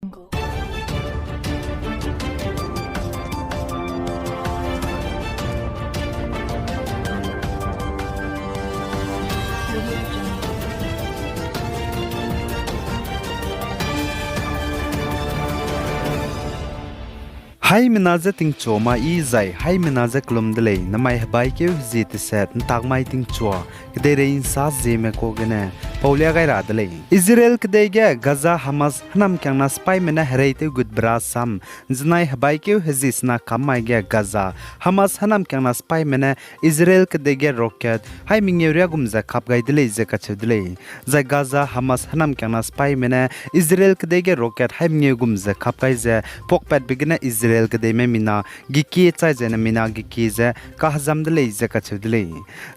jungle. Audio jungle. Hai minaza ting choma I zai hai minaza klum delay namai habai ke zit set ntagmai ting chwa kede rein sa zeme ko gene paulia gai ra delay Israel kede ge Gaza Hamas hanam kyang na spy mena hereite good bra sam znai habai ke hizis na kamai ge Gaza Hamas hanam kyang na spy mena Israel kede ge rocket hai mingeuria gumza kap gai delay ze ka delay zai Gaza Hamas hanam kyang na spy mena Israel kede ge rocket hai mingeu gumza kap gai ze pokpat bigena Israel kede me mina giki chai jena mina giki ze ka hazam dele ze ka chudle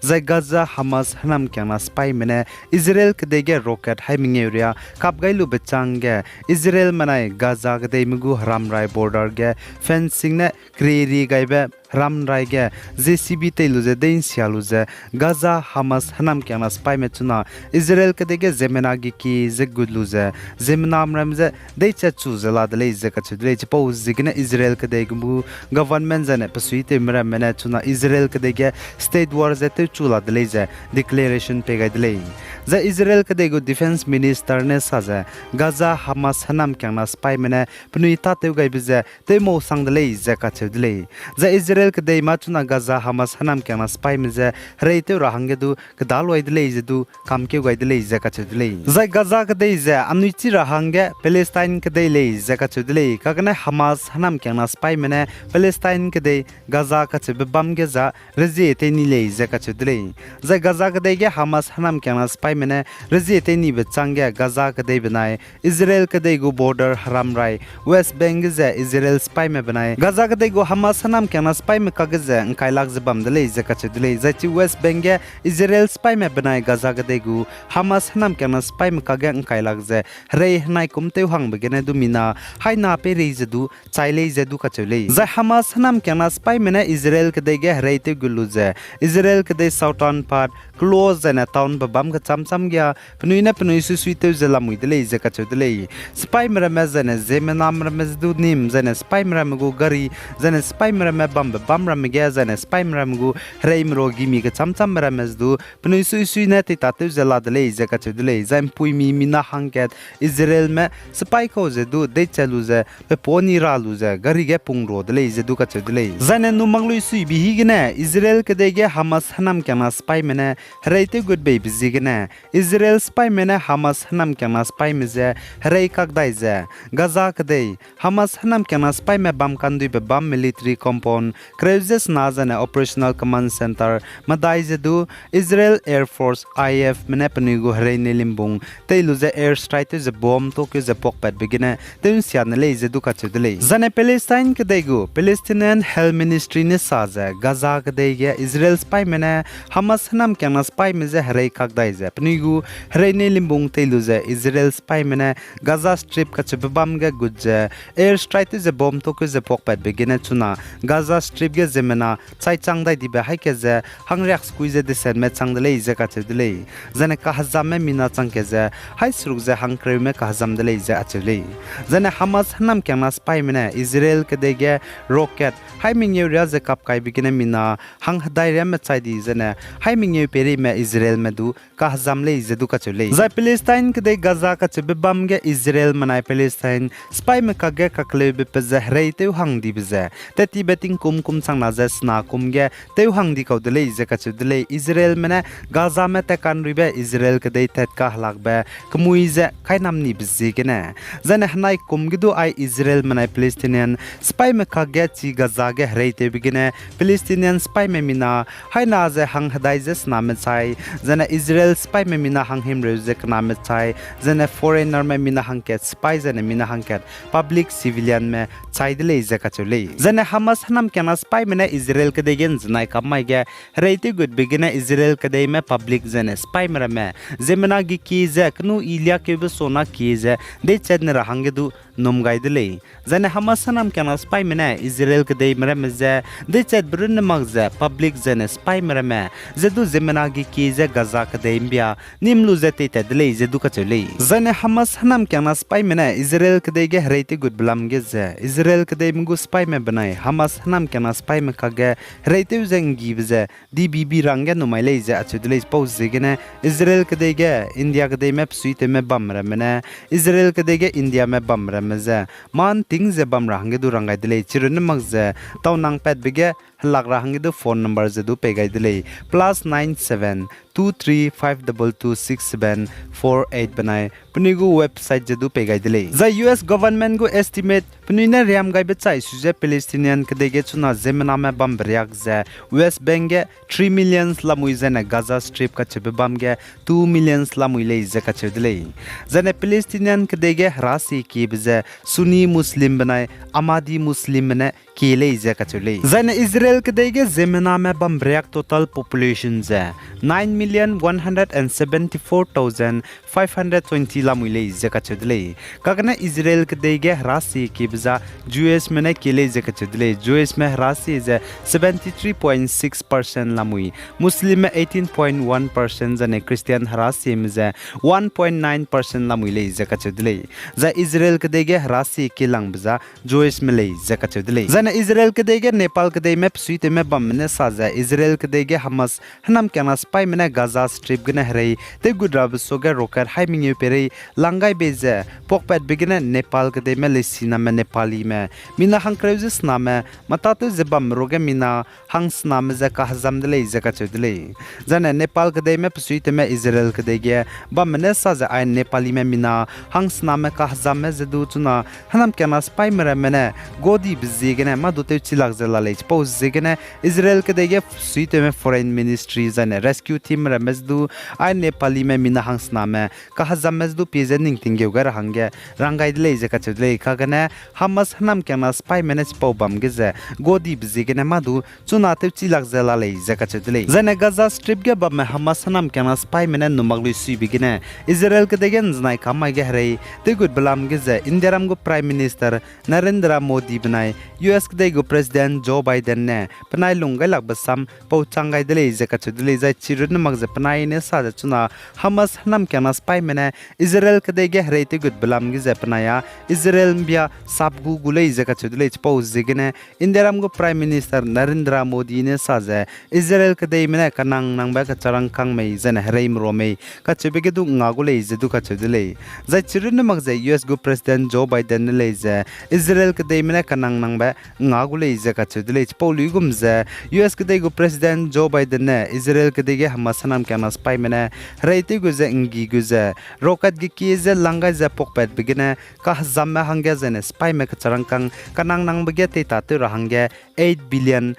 zai Gaza Hamas hanam kyang spy mena Israel kede ge rocket hai mingeuria kap gailu bechang ge Israel manai Gaza kede mugu haram rai border ge fencing ne kriri gaibe ram rai ge JCB te luze dein sialuze Gaza Hamas hanam kyang spy me chuna Israel kede ge zemena giki ze gudluze zemna amramze de cha chuzela dele ze ka chudle chipo zigna Israel kede gumbu government zane pasuite mera mena chuna Israel kede ge state war zete chula dele ze declaration pe ga dele za Israel kede go defense minister ne saza Gaza Hamas hanam kyang spy mena pnuita te ga bize te mo sang dele ze ka chudle za Israel kede ma chuna Gaza Hamas hanam kyang spy me ze reite rahange du kedal wai dele ze du kam ke ga dele ze ka chudle za Gaza kede ze amnichi rahange Palestine kede le ze ka chudle kagna Hamas hanam kyang spy mena Palestine kede Gaza ka chbe bam ge za reje te ni le ze ka chudle za Gaza kede ge Hamas hanam kyang spy mena reje te ni be changge Gaza kede benai Israel kede go border haram rai West Bank ze Israel spy me benai Gaza kede go Hamas hanam kyang spy me ka ge ze kai lak ze bam dele ze ka chudle za chi West Bank ge Israel spy me benai Gaza kede go Hamas hanam kyang spy me ka ge kai lak ze re hnai kum te hang be gene du mina hai na pe re ze du chaile ze du ka chule za Hamas hanam kyang spy mena Israel kede ge reite gulu ze Israel kede southern part close na town ba bam ka cham cham gya pnuina pnui su suite ze la mui dele ze ka chudle spy mera me zene Zeme nam ra me du nim zene spy mera me go gari zene spy mera me bam ra me ge zene spy mera me go reim ro gi mi ka cham cham mera me du pnui su su na te ta te ze la dele ze ka chudle za pui mi mina hanget Israel me spy ko ze du de chalu ze pe poni ra lu ze gari ge pung ro dele ze du ka chudle zane nu manglu su bi hi gene Israel kede ge Hamas hanam kyana spy mena reite good baby zigene Israel spy mena Hamas hanam kyana spy me ze rei kak dai ze Gaza kede Hamas hanam kyana spy me bam kan du be bam military compound cruises na zane operational command center madai ze du Israel Air Force IF mena pani go rei ne limbung te lu ze air strike ze bomb to ke ze pokpat begine te sian le ze du ka chudle zane Palestine kede go Palestinian Health Ministry ne saza Gaza kede ge Israel spy mena Hamas hanam kyana spy me ze rei kak dai ze pani go rei ne limbung te lu ze Israel spy mena Gaza strip ka chbam ge gudje air strike ze bomb to ke ze pokpat begine chuna Gaza strip ge zemena chai chang dai dibe hai ke ze hangriak squeeze de sen me chang dele ze ka chudle zane ka hazam me mina chang ke ze hai sruk ze hangkre me ka hazam dele ze achule zane Hamas hanam kyana spy mena Israel kede ge rocket hai mingeu ria ze kap kai bigine mina hang hadai re me chai di zane hai mingeu peri me Israel me du ka hazam le ze du ka chule za Palestine kede Gaza ka chbe bam ge Israel manai Palestine spy me ka ge ka kle be pe ze reite hang di be ze teti beting kum sang na ze sna kum ge te hang di ka dele ze ka chudle Israel mena Gaza me te kan ribe Israel kede tet ka halak be kmui ze khai nam ni bizzi gene zane hnai kum gidu ai Israel manai Palestinian spy me ka ge chi Gaza ge reite bigine Palestinian spy me mina hai na ze hang hadai ze sna me chai zane Israel spy me mina hang him re ze kana me chai zane foreigner me mina hang ket spy zane mina hang ket public civilian me chai dele ze ka chule zane Hamas hanam kyana kyana spy mena Israel kedegen znai kamai ge reite good begina Israel kedai me public zene spy mera me zemena gi kize knu ilya ke be sona kize de chedne rahange du nom gaidele zane hamasanam kyana spy mena Israel kedai mera me ze de ched brun magze public zene spy mera me zedu zemena gi kize gaza kedai mbia nimlu zete tedle zedu kachele zane hamasanam kyana spy mena Israel kedai ge reite good blam ge ze Israel kedai mgu spy me banai hamas hanam kyana spy me kage reite zengi bze di bibi range no maile ze achudle pause zegene Israel kedai ge India kedai map suite me bamra mena Israel kedai ge India me bamra meze man ting ze bamra hange du rangai dile chirun magze taw nang pet bege lagra hange du phone number ze du pegai dile +97 23522674 banai punigu website je du pegai dile za US government go estimate punina riam gai be chai suje Palestinian kedege chuna zemena me bam briak ze West Bank ge 3 million lamui zena Gaza Strip ka chebe bam ge 2 million lamui le ze ka chedile zane Palestinian kedege rasi ki bze Sunni Muslim banai Amadi Muslim ne kile ze ka chule zane Israel kedege zemena me bam briak total population ze 9,174,520 lamule ze ka chedile kagna Israel kedege rasi ki bza Jewish mene kile ze ka chedile Jewish me rasi ze 73.6% lamui Muslim 18.1% zane Christian rasi ze 1.9% lamule ze ka chedile za Israel kedege rasi ki lang bza Jewish mele ze ka chedile zane Israel kedege Nepal kedege map suite me bam ne sa za Israel kedege Hamas hanam kana spy mena Gaza Strip gna hrei te gudrab soga rocker haiming pere langai beze pokpet begina Nepal kedege me lesina me Nepali me mina hankreusis name matatu zebam roge mina hangs name ze ka hazam dele ze ka chedile zane Nepal kedege me suite me Israel kedege bam ne sa za ai Nepali me mina hangs name ka hazam me ze du tuna hanam kana spy mera mena godi bizigene madote chilak zelale pose zegene Israel kedege suite me foreign ministry zane rescue team ramezdu ai Nepali me mina hangs name ka hazam mezdu pizening tinge gar hange rangai dile ze ka chedle kagane Hamas hanam kana spy manage pau bam geze godi bizigene madu chuna te chilak zelale ze ka chedle zane Gaza Strip ge bam Hamas hanam kana spy mena numagli sui bigine Israel kedege znai kamai ge hrei te good blam geze Indiaram go prime minister Narendra Modi banai US kedege go president Joe Biden ne panai lungai lak basam pau changai dile ze ka chedle za chirun magze panai ne sa chuna Hamas hanam kana spy mena Israel kedege hrei te good blam geze panaya Israel mbia sabgu gulei ze ka chedle pau zegene Indiaram go prime minister Narendra Modi ne sa ze Israel kedege mena kanang nang ba ka charang kang mei zene hrei mromei ka chebege du ngagulei ze du ka chedle za chirun magze US go president Joe Biden ne le ze Israel kedege mena kanang nang ba ngagulei ze ka chedle pau luigum ze US kedege go president Joe Biden ne Israel kedege Hamas hanam kana spy mena reite guze ngi guze rokat gi kize langa ze pokpet begine ka zamme hange zene spy me ka charang kang kanang nang bege te ta te rahange $8 billion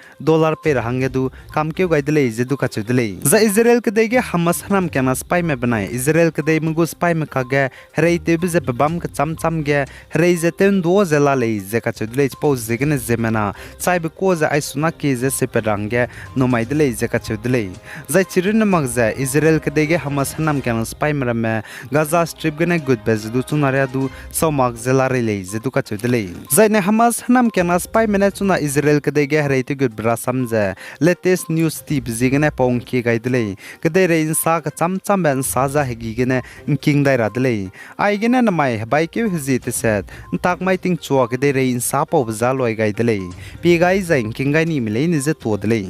pe rahange du kam ke gaidle ze du ka chudle za Israel kedege Hamas hanam kana spy me banai Israel kedege mgu spy me kage reite bize bam ka cham cham ge reize ten do zela le ze ka chudle pose zegene zemena sai be ko za ai suna ke ze se perange no maidle ze ka chudle za chirin magza Israel kedege Hamas hanam kana spy mera me Gaza Strip gene good bez du tunaria du so magzela rele ze du ka chudle za ne Hamas hanam kana spy mena tuna Israel kedege reite good bra samze latest news tip zigene pong ki gaidle kede rein sa ka cham cham ben sa za hegi gene king dai radle ai gene na mai bai ke hizit set tak mai ting chua kede rein sa po za loi gaidle pi gai za king gai ni mile ni ze todle